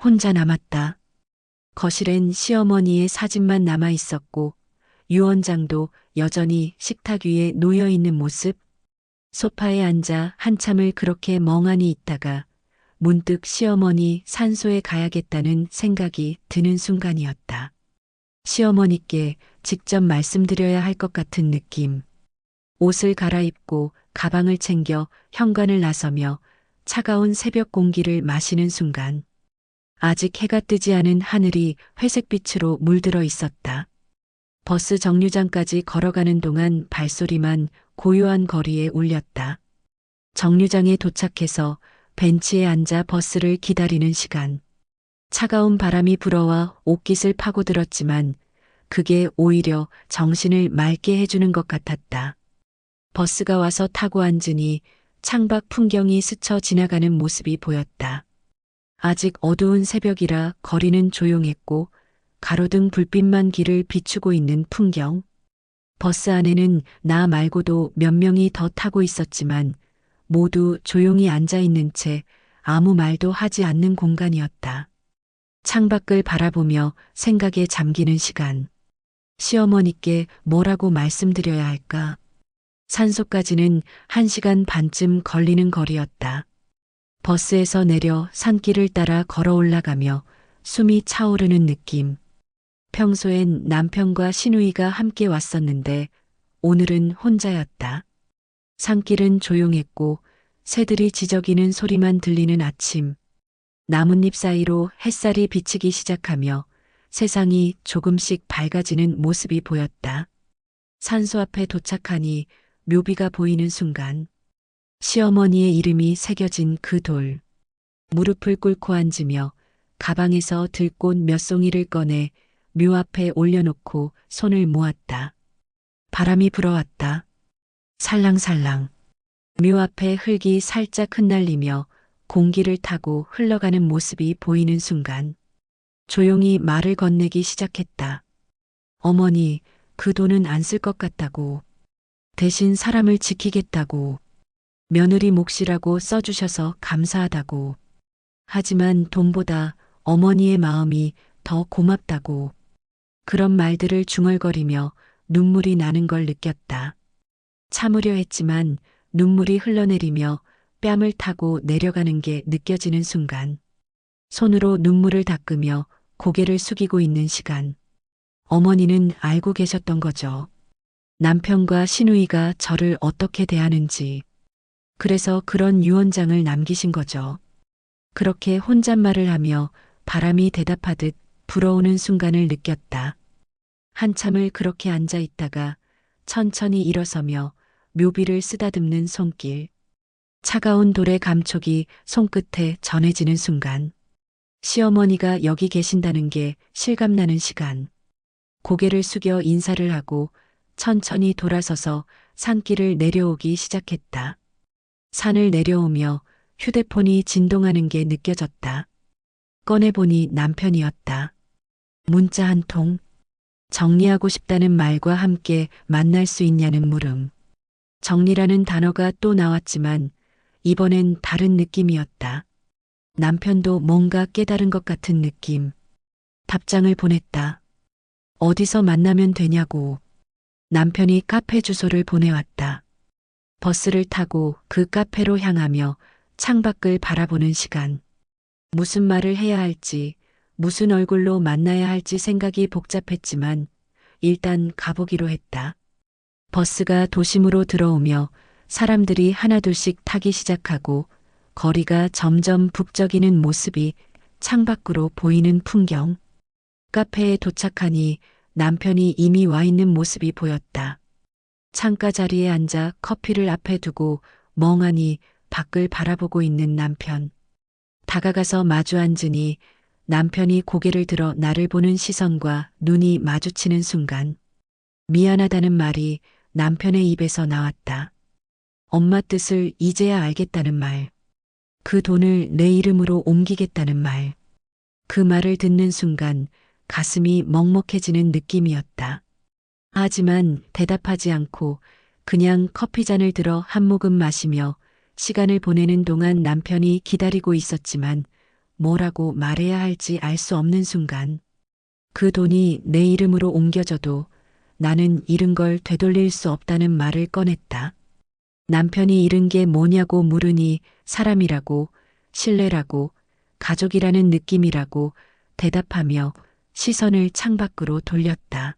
혼자 남았다. 거실엔 시어머니의 사진만 남아 있었고 유언장도 여전히 식탁 위에 놓여 있는 모습. 소파에 앉아 한참을 그렇게 멍하니 있다가 문득 시어머니 산소에 가야겠다는 생각이 드는 순간이었다. 시어머니께 직접 말씀드려야 할 것 같은 느낌. 옷을 갈아입고 가방을 챙겨 현관을 나서며 차가운 새벽 공기를 마시는 순간 아직 해가 뜨지 않은 하늘이 회색빛으로 물들어 있었다. 버스 정류장까지 걸어가는 동안 발소리만 고요한 거리에 울렸다. 정류장에 도착해서 벤치에 앉아 버스를 기다리는 시간. 차가운 바람이 불어와 옷깃을 파고들었지만 그게 오히려 정신을 맑게 해주는 것 같았다. 버스가 와서 타고 앉으니 창밖 풍경이 스쳐 지나가는 모습이 보였다. 아직 어두운 새벽이라 거리는 조용했고 가로등 불빛만 길을 비추고 있는 풍경. 버스 안에는 나 말고도 몇 명이 더 타고 있었지만 모두 조용히 앉아 있는 채 아무 말도 하지 않는 공간이었다. 창밖을 바라보며 생각에 잠기는 시간. 시어머니께 뭐라고 말씀드려야 할까? 산소까지는 1시간 반쯤 걸리는 거리였다. 버스에서 내려 산길을 따라 걸어 올라가며 숨이 차오르는 느낌. 평소엔 남편과 시누이가 함께 왔었는데 오늘은 혼자였다. 산길은 조용했고 새들이 지저귀는 소리만 들리는 아침. 나뭇잎 사이로 햇살이 비치기 시작하며 세상이 조금씩 밝아지는 모습이 보였다. 산소 앞에 도착하니 묘비가 보이는 순간 시어머니의 이름이 새겨진 그 돌. 무릎을 꿇고 앉으며 가방에서 들꽃 몇 송이를 꺼내 묘 앞에 올려놓고 손을 모았다. 바람이 불어왔다. 살랑살랑. 묘 앞에 흙이 살짝 흩날리며 공기를 타고 흘러가는 모습이 보이는 순간 조용히 말을 건네기 시작했다. 어머니, 그 돈은 안 쓸 것 같다고. 대신 사람을 지키겠다고. 며느리 몫이라고 써주셔서 감사하다고. 하지만 돈보다 어머니의 마음이 더 고맙다고. 그런 말들을 중얼거리며 눈물이 나는 걸 느꼈다. 참으려 했지만 눈물이 흘러내리며 뺨을 타고 내려가는 게 느껴지는 순간 손으로 눈물을 닦으며 고개를 숙이고 있는 시간. 어머니는 알고 계셨던 거죠. 남편과 시누이가 저를 어떻게 대하는지. 그래서 그런 유언장을 남기신 거죠. 그렇게 혼잣말을 하며 바람이 대답하듯 불어오는 순간을 느꼈다. 한참을 그렇게 앉아 있다가 천천히 일어서며 묘비를 쓰다듬는 손길. 차가운 돌의 감촉이 손끝에 전해지는 순간. 시어머니가 여기 계신다는 게 실감나는 시간. 고개를 숙여 인사를 하고 천천히 돌아서서 산길을 내려오기 시작했다. 산을 내려오며 휴대폰이 진동하는 게 느껴졌다. 꺼내보니 남편이었다. 문자 한 통. 정리하고 싶다는 말과 함께 만날 수 있냐는 물음. 정리라는 단어가 또 나왔지만 이번엔 다른 느낌이었다. 남편도 뭔가 깨달은 것 같은 느낌. 답장을 보냈다. 어디서 만나면 되냐고. 남편이 카페 주소를 보내왔다. 버스를 타고 그 카페로 향하며 창밖을 바라보는 시간. 무슨 말을 해야 할지, 무슨 얼굴로 만나야 할지 생각이 복잡했지만 일단 가보기로 했다. 버스가 도심으로 들어오며 사람들이 하나둘씩 타기 시작하고 거리가 점점 북적이는 모습이 창밖으로 보이는 풍경. 카페에 도착하니 남편이 이미 와 있는 모습이 보였다. 창가 자리에 앉아 커피를 앞에 두고 멍하니 밖을 바라보고 있는 남편. 다가가서 마주 앉으니 남편이 고개를 들어 나를 보는 시선과 눈이 마주치는 순간 미안하다는 말이 남편의 입에서 나왔다. 엄마 뜻을 이제야 알겠다는 말. 그 돈을 내 이름으로 옮기겠다는 말. 그 말을 듣는 순간 가슴이 먹먹해지는 느낌이었다. 하지만 대답하지 않고 그냥 커피잔을 들어 한 모금 마시며 시간을 보내는 동안 남편이 기다리고 있었지만 뭐라고 말해야 할지 알 수 없는 순간 그 돈이 내 이름으로 옮겨져도 나는 잃은 걸 되돌릴 수 없다는 말을 꺼냈다. 남편이 잃은 게 뭐냐고 물으니 사람이라고, 신뢰라고, 가족이라는 느낌이라고 대답하며 시선을 창밖으로 돌렸다.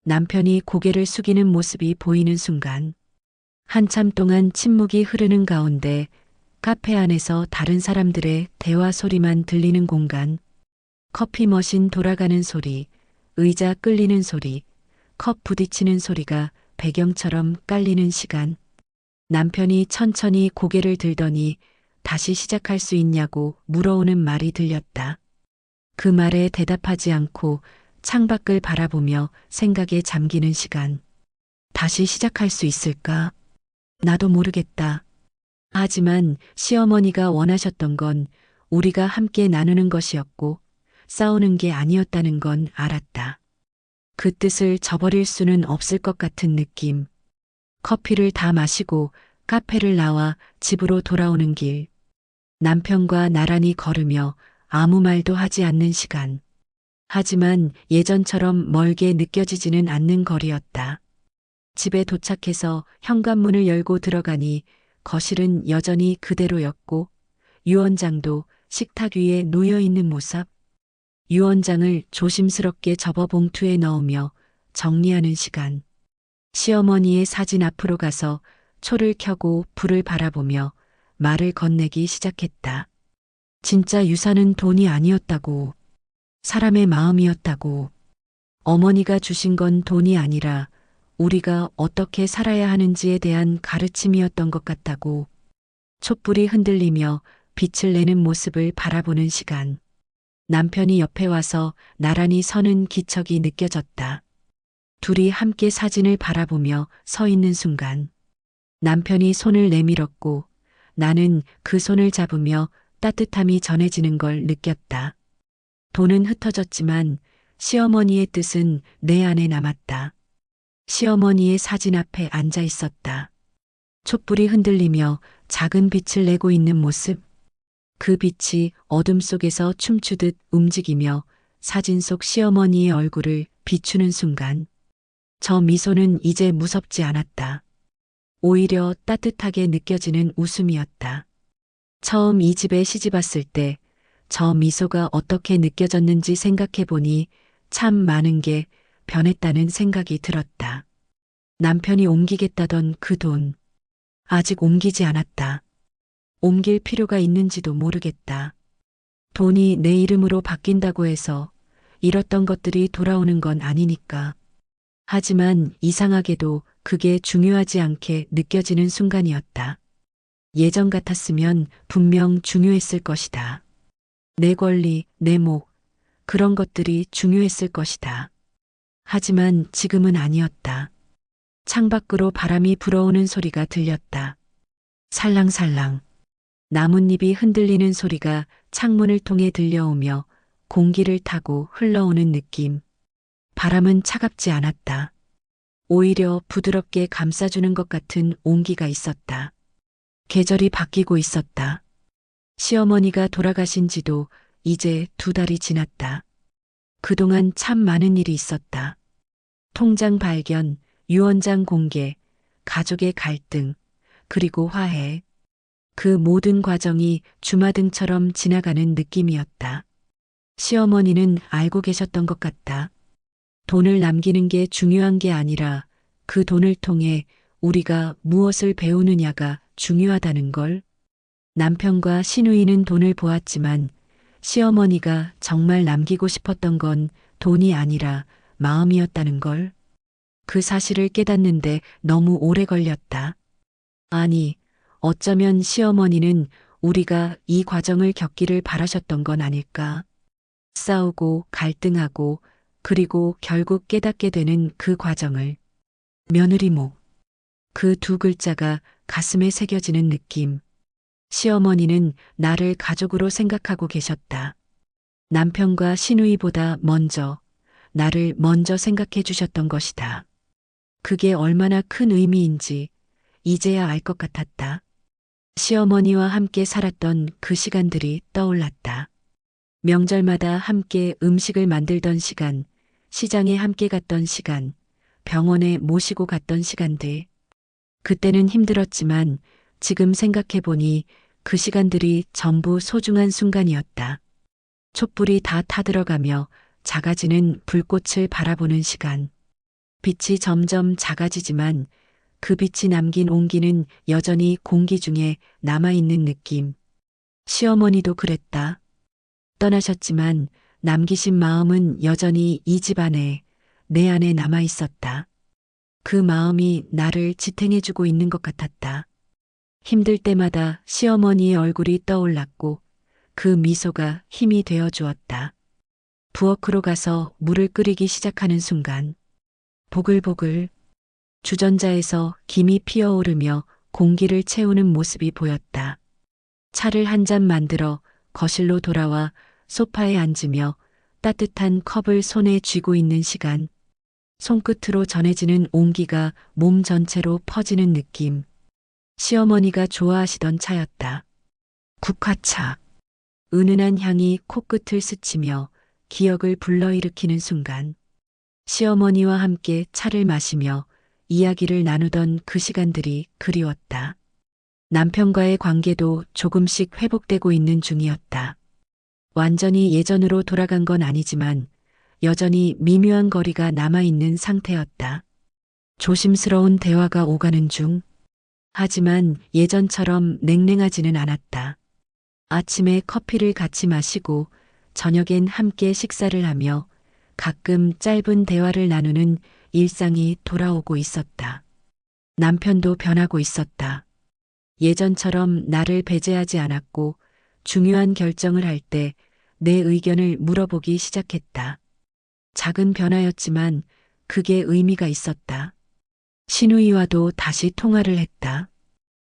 남편이 고개를 숙이는 모습이 보이는 순간 한참 동안 침묵이 흐르는 가운데 카페 안에서 다른 사람들의 대화 소리만 들리는 공간, 커피 머신 돌아가는 소리, 의자 끌리는 소리, 컵 부딪히는 소리가 배경처럼 깔리는 시간. 남편이 천천히 고개를 들더니 다시 시작할 수 있냐고 물어오는 말이 들렸다. 그 말에 대답하지 않고 창밖을 바라보며 생각에 잠기는 시간. 다시 시작할 수 있을까? 나도 모르겠다. 하지만 시어머니가 원하셨던 건 우리가 함께 나누는 것이었고 싸우는 게 아니었다는 건 알았다. 그 뜻을 저버릴 수는 없을 것 같은 느낌. 커피를 다 마시고 카페를 나와 집으로 돌아오는 길. 남편과 나란히 걸으며 아무 말도 하지 않는 시간. 하지만 예전처럼 멀게 느껴지지는 않는 거리였다. 집에 도착해서 현관문을 열고 들어가니 거실은 여전히 그대로였고 유언장도 식탁 위에 놓여 있는 모습. 유언장을 조심스럽게 접어 봉투에 넣으며 정리하는 시간. 시어머니의 사진 앞으로 가서 초를 켜고 불을 바라보며 말을 건네기 시작했다. 진짜 유산은 돈이 아니었다고. 사람의 마음이었다고. 어머니가 주신 건 돈이 아니라 우리가 어떻게 살아야 하는지에 대한 가르침이었던 것 같다고. 촛불이 흔들리며 빛을 내는 모습을 바라보는 시간. 남편이 옆에 와서 나란히 서는 기척이 느껴졌다. 둘이 함께 사진을 바라보며 서 있는 순간 남편이 손을 내밀었고 나는 그 손을 잡으며 따뜻함이 전해지는 걸 느꼈다. 돈은 흩어졌지만 시어머니의 뜻은 내 안에 남았다. 시어머니의 사진 앞에 앉아 있었다. 촛불이 흔들리며 작은 빛을 내고 있는 모습. 그 빛이 어둠 속에서 춤추듯 움직이며 사진 속 시어머니의 얼굴을 비추는 순간 저 미소는 이제 무섭지 않았다. 오히려 따뜻하게 느껴지는 웃음이었다. 처음 이 집에 시집 왔을 때 저 미소가 어떻게 느껴졌는지 생각해 보니 참 많은 게 변했다는 생각이 들었다. 남편이 옮기겠다던 그 돈. 아직 옮기지 않았다. 옮길 필요가 있는지도 모르겠다. 돈이 내 이름으로 바뀐다고 해서 잃었던 것들이 돌아오는 건 아니니까. 하지만 이상하게도 그게 중요하지 않게 느껴지는 순간이었다. 예전 같았으면 분명 중요했을 것이다. 내 권리, 내 목, 그런 것들이 중요했을 것이다. 하지만 지금은 아니었다. 창밖으로 바람이 불어오는 소리가 들렸다. 살랑살랑. 나뭇잎이 흔들리는 소리가 창문을 통해 들려오며 공기를 타고 흘러오는 느낌. 바람은 차갑지 않았다. 오히려 부드럽게 감싸주는 것 같은 온기가 있었다. 계절이 바뀌고 있었다. 시어머니가 돌아가신 지도 이제 2달이 지났다. 그동안 참 많은 일이 있었다. 통장 발견, 유언장 공개, 가족의 갈등, 그리고 화해. 그 모든 과정이 주마등처럼 지나가는 느낌이었다. 시어머니는 알고 계셨던 것 같다. 돈을 남기는 게 중요한 게 아니라 그 돈을 통해 우리가 무엇을 배우느냐가 중요하다는 걸. 남편과 시누이는 돈을 보았지만 시어머니가 정말 남기고 싶었던 건 돈이 아니라 마음이었다는 걸. 그 사실을 깨닫는데 너무 오래 걸렸다. 아니, 어쩌면 시어머니는 우리가 이 과정을 겪기를 바라셨던 건 아닐까. 싸우고 갈등하고 그리고 결국 깨닫게 되는 그 과정을. 며느리목. 그 2글자가 가슴에 새겨지는 느낌. 시어머니는 나를 가족으로 생각하고 계셨다. 남편과 시누이보다 먼저, 나를 먼저 생각해 주셨던 것이다. 그게 얼마나 큰 의미인지 이제야 알 것 같았다. 시어머니와 함께 살았던 그 시간들이 떠올랐다. 명절마다 함께 음식을 만들던 시간, 시장에 함께 갔던 시간, 병원에 모시고 갔던 시간들. 그때는 힘들었지만 지금 생각해보니 그 시간들이 전부 소중한 순간이었다. 촛불이 다 타들어가며 작아지는 불꽃을 바라보는 시간. 빛이 점점 작아지지만 그 빛이 남긴 온기는 여전히 공기 중에 남아있는 느낌. 시어머니도 그랬다. 떠나셨지만 남기신 마음은 여전히 이 집 안에, 내 안에 남아있었다. 그 마음이 나를 지탱해주고 있는 것 같았다. 힘들 때마다 시어머니의 얼굴이 떠올랐고 그 미소가 힘이 되어 주었다. 부엌으로 가서 물을 끓이기 시작하는 순간 보글보글 주전자에서 김이 피어오르며 공기를 채우는 모습이 보였다. 차를 한 잔 만들어 거실로 돌아와 소파에 앉으며 따뜻한 컵을 손에 쥐고 있는 시간. 손끝으로 전해지는 온기가 몸 전체로 퍼지는 느낌. 시어머니가 좋아하시던 차였다. 국화차. 은은한 향이 코끝을 스치며 기억을 불러일으키는 순간. 시어머니와 함께 차를 마시며 이야기를 나누던 그 시간들이 그리웠다. 남편과의 관계도 조금씩 회복되고 있는 중이었다. 완전히 예전으로 돌아간 건 아니지만 여전히 미묘한 거리가 남아있는 상태였다. 조심스러운 대화가 오가는 중. 하지만 예전처럼 냉랭하지는 않았다. 아침에 커피를 같이 마시고 저녁엔 함께 식사를 하며 가끔 짧은 대화를 나누는 일상이 돌아오고 있었다. 남편도 변하고 있었다. 예전처럼 나를 배제하지 않았고 중요한 결정을 할 때 내 의견을 물어보기 시작했다. 작은 변화였지만 그게 의미가 있었다. 신우이와도 다시 통화를 했다.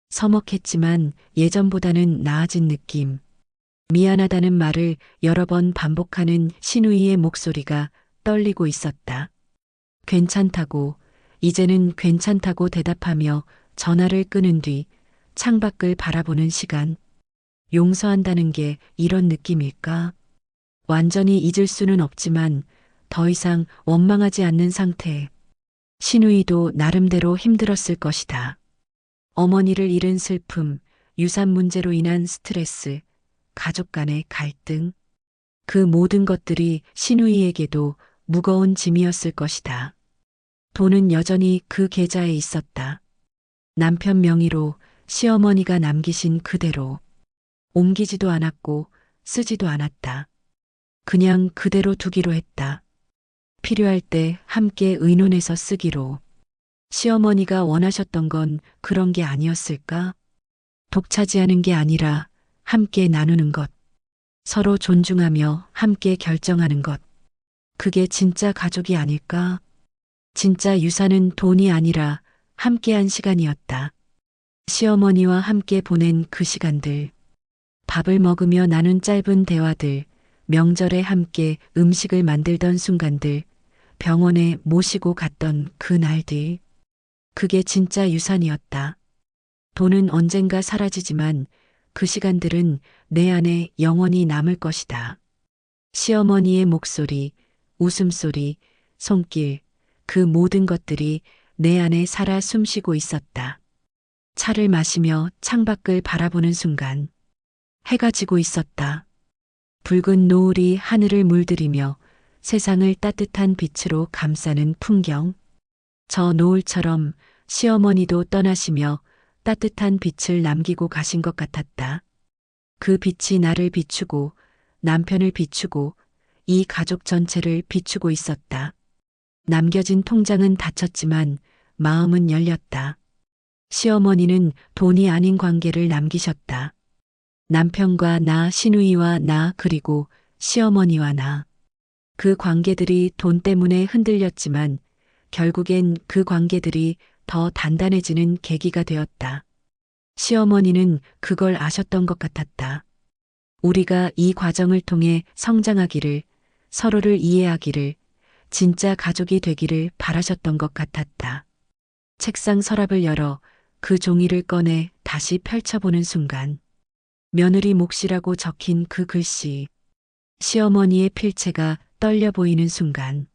서먹했지만 예전보다는 나아진 느낌. 미안하다는 말을 여러 번 반복하는 신우이의 목소리가 떨리고 있었다. 괜찮다고, 이제는 괜찮다고 대답하며 전화를 끊은 뒤 창밖을 바라보는 시간. 용서한다는 게 이런 느낌일까? 완전히 잊을 수는 없지만 더 이상 원망하지 않는 상태. 신우이도 나름대로 힘들었을 것이다. 어머니를 잃은 슬픔, 유산 문제로 인한 스트레스, 가족 간의 갈등. 그 모든 것들이 신우이에게도 무거운 짐이었을 것이다. 돈은 여전히 그 계좌에 있었다. 남편 명의로 시어머니가 남기신 그대로. 옮기지도 않았고 쓰지도 않았다. 그냥 그대로 두기로 했다. 필요할 때 함께 의논해서 쓰기로. 시어머니가 원하셨던 건 그런 게 아니었을까? 독차지하는 게 아니라 함께 나누는 것. 서로 존중하며 함께 결정하는 것. 그게 진짜 가족이 아닐까? 진짜 유산은 돈이 아니라 함께한 시간이었다. 시어머니와 함께 보낸 그 시간들. 밥을 먹으며 나눈 짧은 대화들, 명절에 함께 음식을 만들던 순간들, 병원에 모시고 갔던 그 날들. 그게 진짜 유산이었다. 돈은 언젠가 사라지지만 그 시간들은 내 안에 영원히 남을 것이다. 시어머니의 목소리, 웃음소리, 손길, 그 모든 것들이 내 안에 살아 숨쉬고 있었다. 차를 마시며 창밖을 바라보는 순간 해가 지고 있었다. 붉은 노을이 하늘을 물들이며 세상을 따뜻한 빛으로 감싸는 풍경. 저 노을처럼 시어머니도 떠나시며 따뜻한 빛을 남기고 가신 것 같았다. 그 빛이 나를 비추고 남편을 비추고 이 가족 전체를 비추고 있었다. 남겨진 통장은 닫혔지만 마음은 열렸다. 시어머니는 돈이 아닌 관계를 남기셨다. 남편과 나, 시누이와 나, 그리고 시어머니와 나. 그 관계들이 돈 때문에 흔들렸지만 결국엔 그 관계들이 더 단단해지는 계기가 되었다. 시어머니는 그걸 아셨던 것 같았다. 우리가 이 과정을 통해 성장하기를, 서로를 이해하기를, 진짜 가족이 되기를 바라셨던 것 같았다. 책상 서랍을 열어 그 종이를 꺼내 다시 펼쳐보는 순간 며느리 몫이라고 적힌 그 글씨, 시어머니의 필체가 떨려 보이는 순간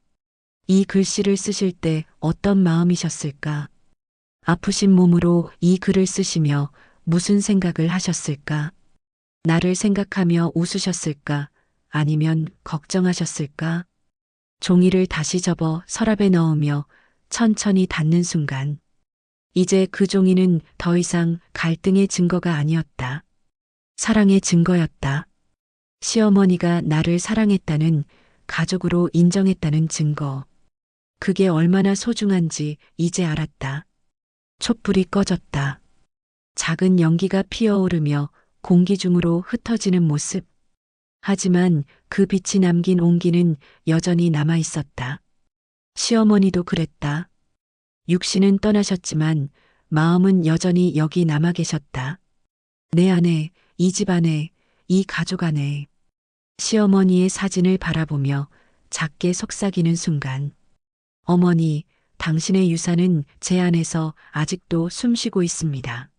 이 글씨를 쓰실 때 어떤 마음이셨을까? 아프신 몸으로 이 글을 쓰시며 무슨 생각을 하셨을까? 나를 생각하며 웃으셨을까? 아니면 걱정하셨을까? 종이를 다시 접어 서랍에 넣으며 천천히 닫는 순간 이제 그 종이는 더 이상 갈등의 증거가 아니었다. 사랑의 증거였다. 시어머니가 나를 사랑했다는, 가족으로 인정했다는 증거. 그게 얼마나 소중한지 이제 알았다. 촛불이 꺼졌다. 작은 연기가 피어오르며 공기 중으로 흩어지는 모습. 하지만 그 빛이 남긴 온기는 여전히 남아 있었다. 시어머니도 그랬다. 육신은 떠나셨지만 마음은 여전히 여기 남아 계셨다. 내 안에, 이 집 안에, 이 가족 안에. 시어머니의 사진을 바라보며 작게 속삭이는 순간. 어머니, 당신의 유산은 제 안에서 아직도 숨쉬고 있습니다.